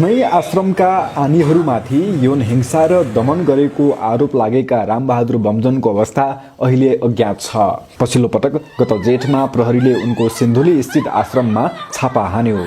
आफ्नै आश्रमका आनीहरूमाथि यौन हिंसा र दमन गरेको आरोप लागेका रामबहादुर बमजनको अवस्था अहिले अज्ञात छ। पछिल्लो पटक गत जेठमा प्रहरीले उनको सिन्धुली स्थित आश्रममा छापा हान्यो।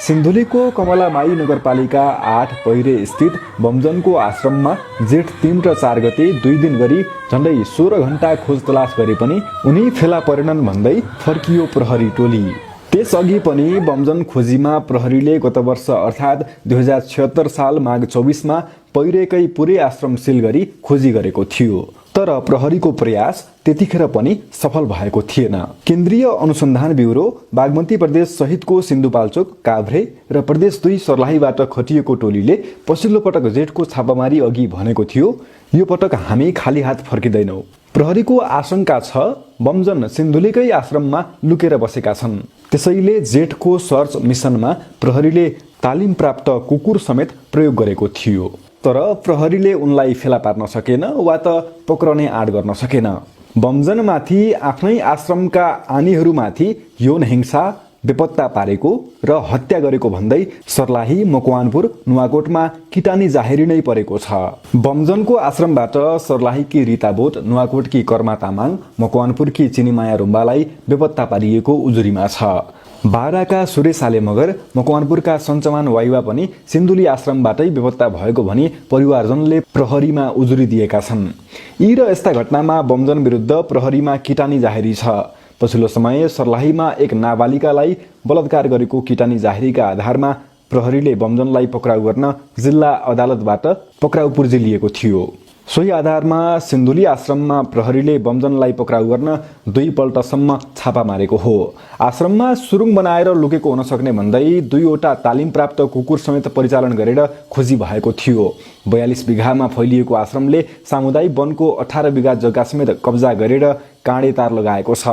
सिन्धुलीको कमलामाई नगरपालिका 8 पहिरे स्थित बमजनको आश्रममा जेठ 3 र 4 गते 2 दिन गरी झण्डै 16 घण्टा खोज तलास गरे पनि उनी फेला परेनन् भन्दै फर्कियो प्रहरी टोली। त्यसअघि पनि बमजन खोजीमा प्रहरीले गत वर्ष अर्थात् 2076 साल माघ 24 मा पहिरेकै पुरै आश्रम सिल गरी खोजी गरेको थियो। तर प्रहरीको प्रयास त्यतिखेर पनि सफल भएको थिएन। केन्द्रीय अनुसन्धान ब्युरो, बागमती प्रदेश सहितको सिन्धुपाल्चोक, काभ्रे र प्रदेश 2 सर्लाहीबाट खटिएको टोलीले पछिल्लो पटक जेठको छापामारी अघि भनेको थियो, यो पटक हामी खाली हात फर्किँदैनौँ। प्रहरीको आशंका छ बमजन सिन्धुलीकै आश्रममा लुकेर बसेका छन्। त्यसैले जेठको सर्च मिसनमा प्रहरीले तालिम प्राप्त कुकुर समेत प्रयोग गरेको थियो। तर प्रहरीले उनलाई फेला पार्न सकेन वा त पक्रने आँट गर्न सकेन। बमजनमाथि आफ्नै आश्रमका आनीहरूमाथि यौन हिंसा, बेपत्ता पारेको र हत्या गरेको भन्दै सर्लाही, मकवानपुर, नुवाकोटमा किटानी जाहेरी नै परेको छ। बमजनको आश्रमबाट सर्लाहीकी रीता बोट, नुवाकोटकी कर्मा तामाङ, मकवानपुरकी चिनीमाया रुम्बालाई बेपत्ता पारिएको उजुरीमा छ। बाराका सुरेश आले मगर, मकवानपुरका सञ्चमान वाइवा पनि सिन्धुली आश्रमबाटै बेपत्ता भएको भनी परिवारजनले प्रहरीमा उजुरी दिएका छन्। यी र यस्ता घटनामा बमजन विरुद्ध प्रहरीमा किटानी जाहेरी छ। पछिल्लो समय सर्लाहीमा एक नाबालिकालाई बलात्कार गरेको किटानी जाहेरीका आधारमा प्रहरीले बमजनलाई पक्राउ गर्न जिल्ला अदालतबाट पक्राउ पुर्जी लिएको थियो। सोही आधारमा सिन्धुली आश्रममा प्रहरीले बमजनलाई पक्राउ गर्न 2 पल्टसम्म छापा मारेको हो। आश्रममा सुरुङ बनाएर लुकेको हुन सक्ने भन्दै 2 वटा तालिम प्राप्त कुकुर समेत परिचालन गरेर खोजी भएको थियो। 42 बिघामा फैलिएको आश्रमले सामुदायिक वनको 18 बिघा जग्गा समेत कब्जा गरेर काँडे तार लगाएको छ।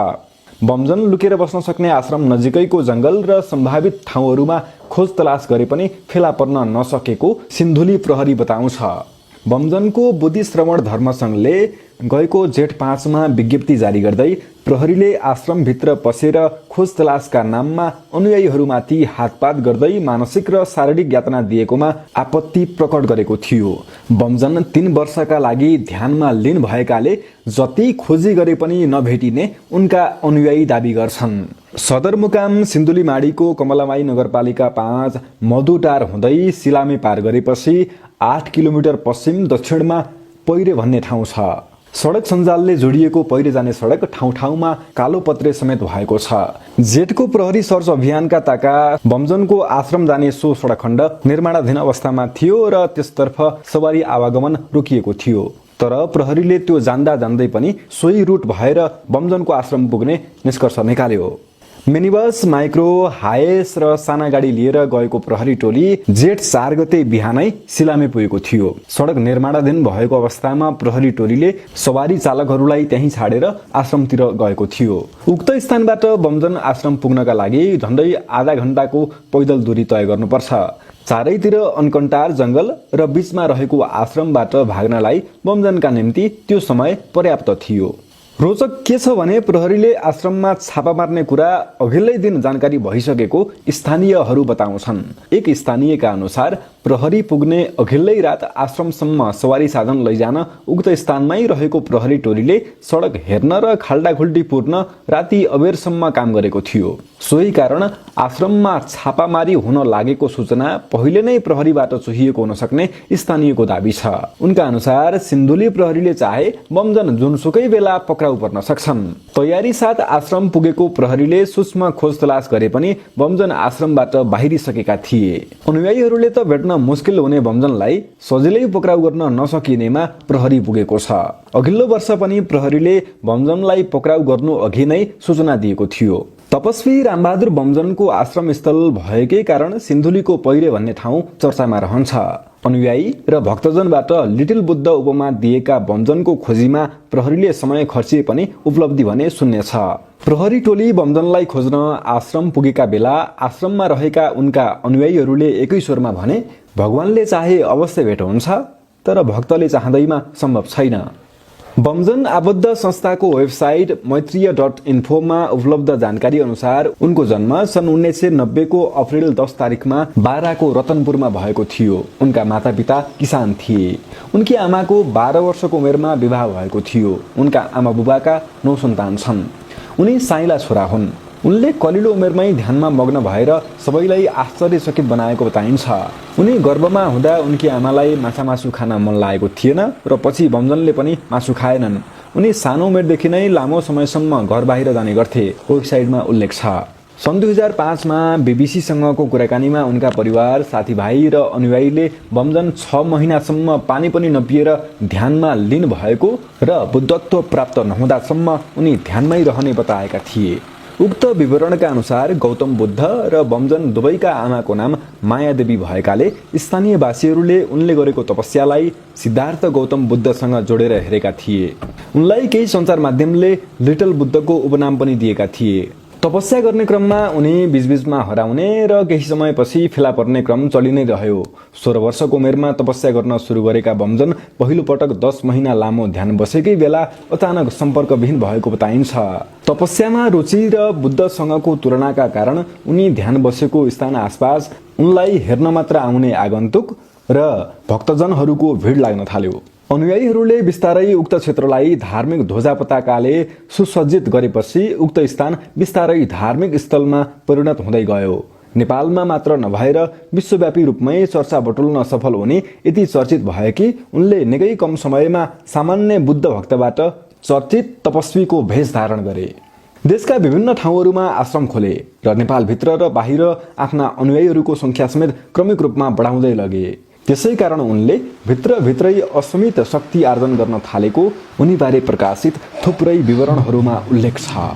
बमजन लुकेर बस्न सक्ने आश्रम नजिकैको जंगल र सम्भावित ठाउँहरूमा खोज तलास गरे पनि फेला पर्न नसकेको सिन्धुली प्रहरी बताउँछ। बमजनको बुद्धि श्रवण धर्म संघले गएको जेठ 5 मा विज्ञप्ति जारी गर्दै प्रहरीले आश्रमभित्र पसेर खोज तलासका नाममा अनुयायीहरूमाथि हातपात गर्दै मानसिक र शारीरिक यातना दिएकोमा आपत्ति प्रकट गरेको थियो। बमजन 3 वर्षका लागि ध्यानमा लिन भएकाले जति खोजी गरे पनि नभेटिने उनका अनुयायी दाबी गर्छन्। सदरमुकाम सिन्धुलीमाडीको कमलामाई नगरपालिका 5 मधुटार हुँदै सिलामे पार गरेपछि 8 किलोमिटर पश्चिम दक्षिणमा पहिरे भन्ने ठाउँ छ। सडक सञ्जालले जोडिएको पहिरे जाने सडक ठाउँ ठाउँमा कालो पत्रे समेत भएको छ। जेठको प्रहरी सर्च अभियानका ताका बमजनको आश्रम जाने सो सडक खण्ड निर्माणाधीन अवस्थामा थियो र त्यसतर्फ सवारी आवागमन रोकिएको थियो। तर प्रहरीले त्यो जान्दा जान्दै पनि सोही रुट भएर बमजनको आश्रम पुग्ने निष्कर्ष निकाल्यो। मिनिबस, माइक्रो, हायस र साना गाडी लिएर गएको प्रहरी टोली जेठ 4 गते बिहानै सिलामे पुगेको थियो। सडक निर्माणाधीन भएको अवस्थामा प्रहरी टोलीले सवारी चालकहरूलाई त्यहीँ छाडेर आश्रमतिर गएको थियो। उक्त स्थानबाट बमजन आश्रम पुग्नका लागि झण्डै आधा घण्टाको पैदल दूरी तय गर्नुपर्छ। चारैतिर अनकन्टार जंगल र बीचमा रहेको आश्रमबाट भाग्नलाई बमजनका निम्ति त्यो समय पर्याप्त थियो। रोचक के छ भने प्रहरीले आश्रममा छापा मार्ने कुरा अघिल्लै दिन जानकारी भइसकेको स्थानीयहरू बताउँछन्। एक स्थानीयका अनुसार प्रहरी पुग्ने अघिल्लै रात आश्रमसम्म सवारी साधन लैजान उक्त स्थानमै रहेको प्रहरी टोलीले सडक हेर्न र खाल्डाखुल्टी पुर्न राति अबेरसम्म काम गरेको थियो। सोही कारण आश्रममा छापामारी हुन लागेको सूचना पहिले नै प्रहरीबाट चुहिएको हुन सक्ने स्थानीयको दाबी छ। उनका अनुसार सिन्धुली प्रहरीले चाहे बमजन जुनसुकै बेला पक्राउ पर्न सक्छन्। तयारी साथ आश्रम पुगेको प्रहरीले सूक्ष्म खोज तलास गरे पनि बमजन आश्रमबाट बाहिरिसकेका थिए। अनुयायीहरूले त भेट्न मुस्किल हुने बमजनलाई सजिलै पक्राउ गर्न नसकिनेमा प्रहरी पुगेको छ। अघिल्लो वर्ष पनि प्रहरीले बमजनलाई पक्राउ गर्नु अघि नै सूचना दिएको थियो। तपस्वी रामबहादुर बमजनको आश्रम स्थल भएकै कारण सिन्धुलीको पहिरे भन्ने ठाउँ चर्चामा रहन्छ। अनुयायी र भक्तजनबाट लिटिल बुद्ध उपमा दिएका बमजनको खोजीमा प्रहरीले समय खर्चिए पनि उपलब्धि भने शून्य छ। प्रहरी टोली बमजनलाई खोज्न आश्रम पुगेका बेला आश्रममा रहेका उनका अनुयायीहरूले एकै स्वरमा भने, भगवानले चाहे अवश्य भेट हुन्छ, तर भक्तले चाहँदैमा सम्भव छैन। बमजन आबद्ध संस्थाको वेबसाइट मैत्रीय.इन्फोमा उपलब्ध जानकारी अनुसार उनको जन्म सन् 1990 को अप्रिल 10 तारिखमा बाराको रतनपुरमा भएको थियो। उनका मातापिता किसान थिए। उनकी आमाको 12 वर्षको उमेरमा विवाह भएको थियो। उनका आमा बुबाका 9 सन्तान छन्। उनी साइला छोरा हुन्। उनले कलिलो उमेरमै ध्यानमा मग्न भएर सबैलाई आश्चर्यचकित बनाएको बताइन्छ। उनी गर्भमा हुँदा उनकी आमालाई माछा खान मन लागेको थिएन र पछि बमजनले पनि मासु खाएनन्। उनी सानो उमेरदेखि नै लामो समयसम्म घर बाहिर जाने गर्थे, वेबसाइटमा उल्लेख छ। सन् 2005 मा बीबीसीसँगको कुराकानीमा उनका परिवार, साथीभाइ र अनुयायीले बमजन 6 महिनासम्म पानी पनि नपिएर ध्यानमा लिन भएको र बुद्धत्व प्राप्त नहुँदासम्म उनी ध्यानमै रहने बताएका थिए। उक्त विवरणका अनुसार गौतम बुद्ध र बमजन दुवैका आमाको नाम मायादेवी भएकाले स्थानीयवासीहरूले उनले गरेको तपस्यालाई सिद्धार्थ गौतम बुद्धसँग जोडेर हेरेका थिए। उनलाई केही सञ्चार माध्यमले लिटल बुद्धको उपनाम पनि दिएका थिए। तपस्या गर्ने क्रममा उनी बीचबीचमा हराउने र केही समयपछि फेला पर्ने क्रम चलि नै रह्यो। 16 वर्षको उमेरमा तपस्या गर्न सुरु गरेका बमजन पहिलो पटक 10 महिना लामो ध्यान बसेकै बेला अचानक सम्पर्कविहीन भएको बताइन्छ। तपस्यामा रुचि र बुद्धसँगको तुलनाका कारण उनी ध्यान बसेको स्थान आसपास उनलाई हेर्न मात्र आउने आगन्तुक र भक्तजनहरूको भिड लाग्न थाल्यो। अनुयायीहरूले बिस्तारै उक्त क्षेत्रलाई धार्मिक ध्वजा पताकाले सुसज्जित गरेपछि उक्त स्थान बिस्तारै धार्मिक स्थलमा परिणत हुँदै गयो। नेपालमा मात्र नभएर विश्वव्यापी रूपमै चर्चा बटुल्न सफल हुने यति चर्चित भयो कि उनले निकै कम समयमा सामान्य बुद्ध भक्तबाट चर्चित तपस्वीको भेष धारण गरे। देशका विभिन्न ठाउँहरूमा आश्रम खोले र नेपालभित्र र बाहिर आफ्ना अनुयायीहरूको सङ्ख्या समेत क्रमिक रूपमा बढाउँदै लगे। त्यसै कारण उनले भित्रभित्रै असीमित शक्ति आर्जन गर्न थालेको उनीबारे प्रकाशित थुप्रै विवरणहरूमा उल्लेख छ।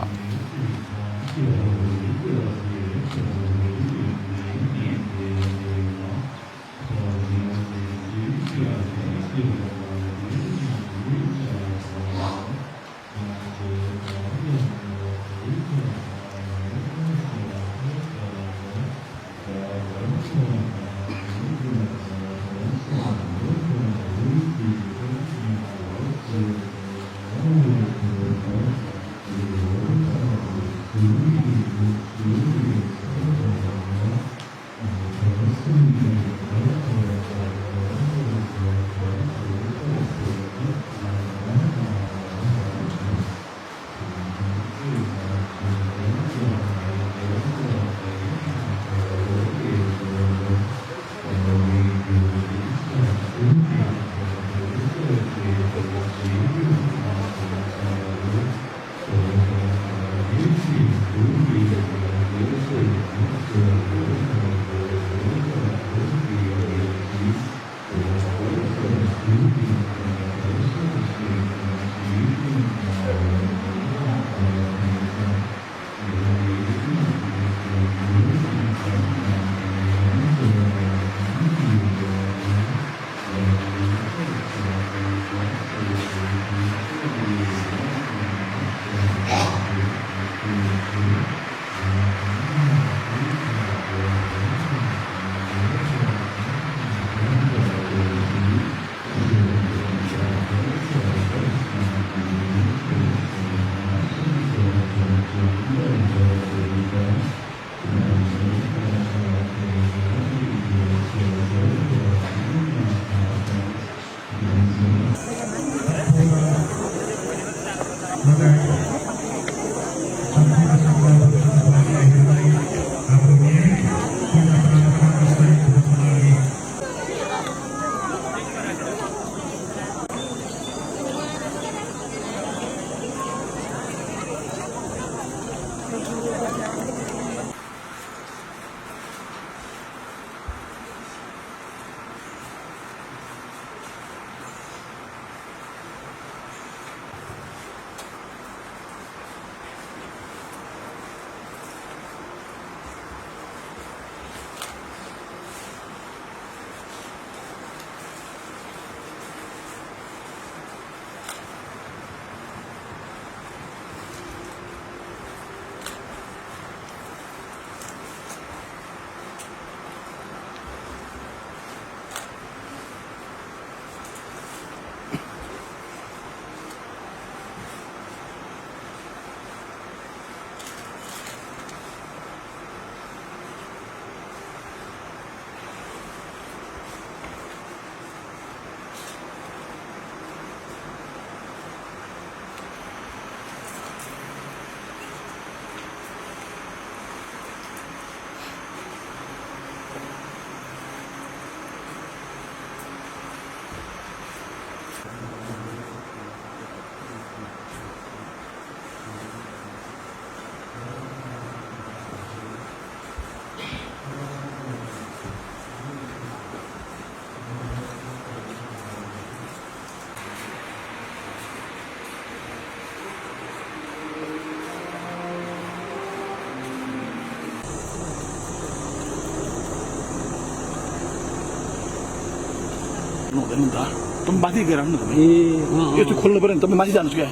हुँदैन नि त तपाईँ माथि गएर आउनु न तपाईँ यो चाहिँ खोल्नु पऱ्यो नि तपाईँ माथि जानुहोस् क्या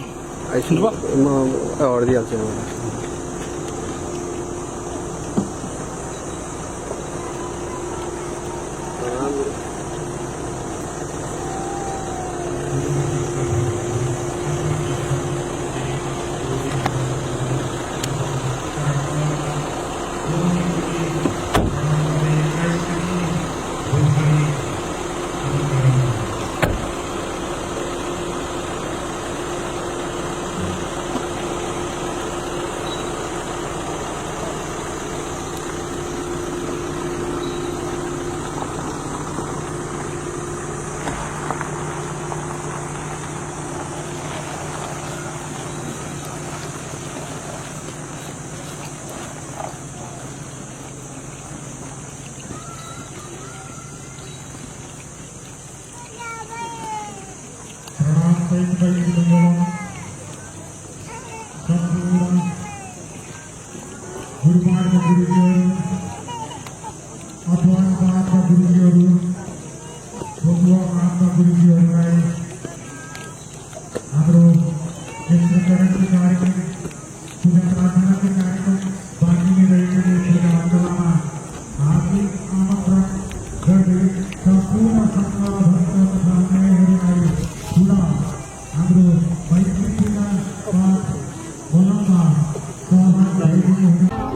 आइसक्नु म हरिदिइहाल्छु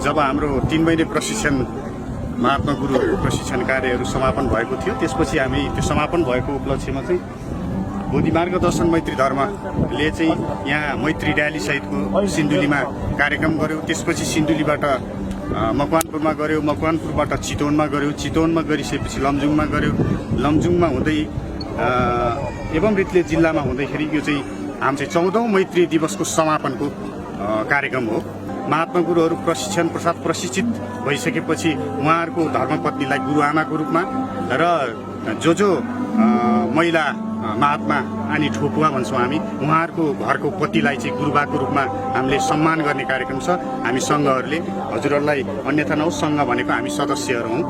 जब हाम्रो 3 महिने प्रशिक्षण महात्मा गुरु प्रशिक्षण कार्यहरू समापन भएको थियो त्यसपछि हामी त्यो समापन भएको उपलक्ष्यमा चाहिँ बोधिमार्ग दर्शन मैत्री धर्मले चाहिँ यहाँ मैत्री र्याली सहितको सिन्धुलीमा कार्यक्रम गर्यो। त्यसपछि सिन्धुलीबाट मकवानपुरमा गऱ्यो, मकवानपुरबाट चितवनमा गऱ्यो, चितवनमा गरिसकेपछि लमजुङमा गऱ्यो, लमजुङमा हुँदै एवं रीतिले जिल्लामा हुँदैखेरि यो चाहिँ हाम्रो चाहिँ 14औं मैत्री दिवसको समापनको कार्यक्रम हो। महात्मा गुरुहरू प्रशिक्षण पश्चात प्रशिक्षित भइसकेपछि उहाँहरूको धर्मपत्नीलाई गुरुआमाको रूपमा र जो महिला महात्मा अनि ठोकुवा भन्छौँ हामी उहाँहरूको घरको पतिलाई चाहिँ गुरुबाको रूपमा हामीले सम्मान गर्ने कार्यक्रम छ। हामी सङ्घहरूले हजुरहरूलाई अन्यथा नहोस्, सङ्घ भनेको हामी सदस्यहरू हौँ।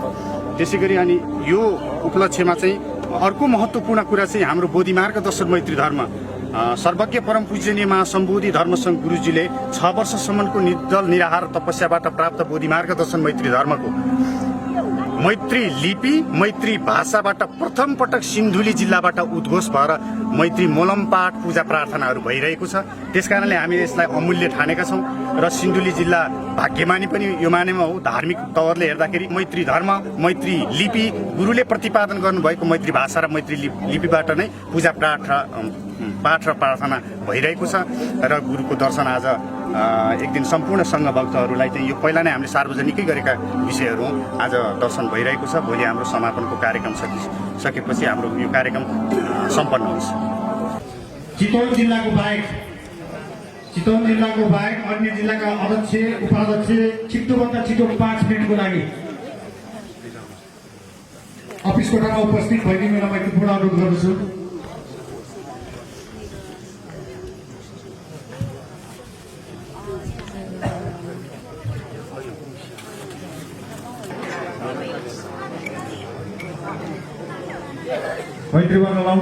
त्यसै गरी अनि यो उपलक्ष्यमा चाहिँ अर्को महत्त्वपूर्ण कुरा चाहिँ हाम्रो बोधिमार्ग दर्शन मैत्री धर्म सर्वज्ञ परम पूजनीय महासम्बोधि धर्मसङ्घ गुरुजीले 6 वर्षसम्मको निर्जल निराहार तपस्याबाट प्राप्त बोधिमार्ग दर्शन मैत्री धर्मको मैत्री लिपि मैत्री भाषाबाट प्रथम पटक सिन्धुली जिल्लाबाट उद्घोष भएर मैत्री मोलम पाठ पूजा प्रार्थनाहरू भइरहेको छ। त्यसकारणले हामीले यसलाई अमूल्य ठानेका छौँ र सिन्धुली जिल्ला भाग्यमानी पनि यो मानेमा हो। धार्मिक तवरले हेर्दाखेरि मैत्री धर्म मैत्री लिपि गुरुले प्रतिपादन गर्नुभएको मैत्री भाषा र मैत्री लिपिबाट नै पूजा पाठ र प्रार्थना भइरहेको छ र गुरुको दर्शन आज एक दिन सम्पूर्ण सङ्घ भक्तहरूलाई चाहिँ यो पहिला नै हामीले सार्वजनिकै गरेका विषयहरू हो। आज दर्शन भइरहेको छ। भोलि हाम्रो समापनको कार्यक्रम सकेपछि हाम्रो यो कार्यक्रम सम्पन्न हुन्छ। चितवन जिल्लाको बाहेक अन्य जिल्लाका अध्यक्ष उपाध्यक्ष छिटोभन्दा छिटो 5 मिनटको लागि अफिस कोठामा उपस्थित भइदिनु मलाई महत्त्वपूर्ण अनुरोध गर्दछु। मैत्री गर्न लाउँ।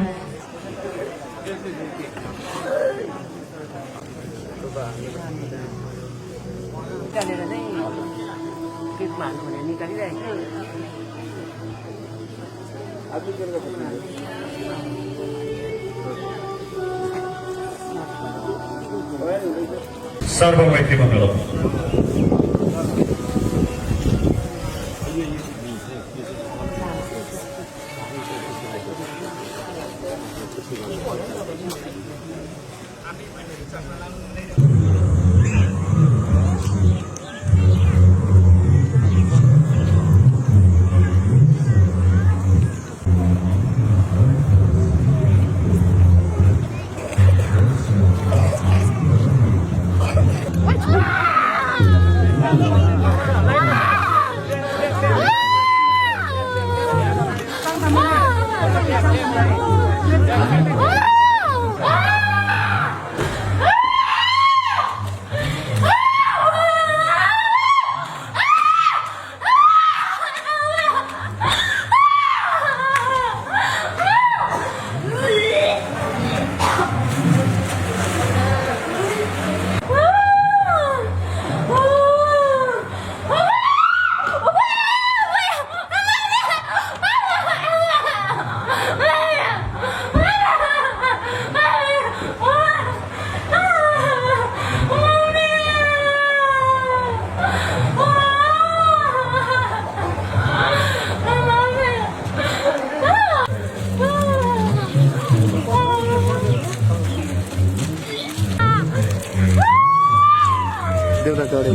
सर्व मैत्री मण्डल चढे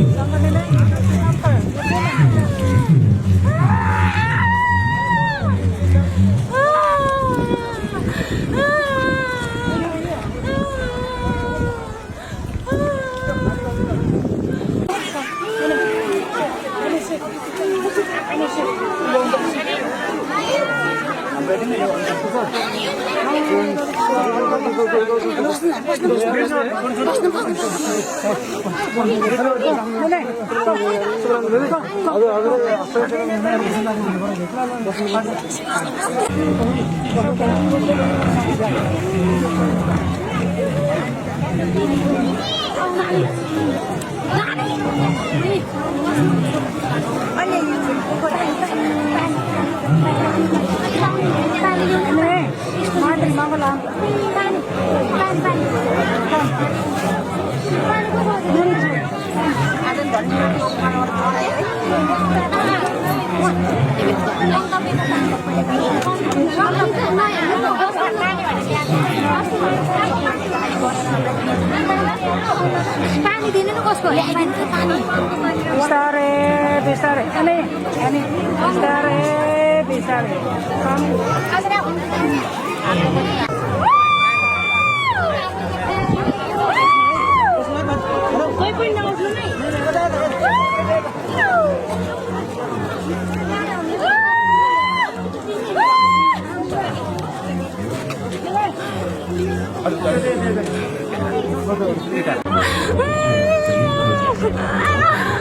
पानी दिनु न कसको बिस्तारै बिस्तारै अनि बिस्तारै बिस्तारै कोही पनि नउठ्नु नै Ada.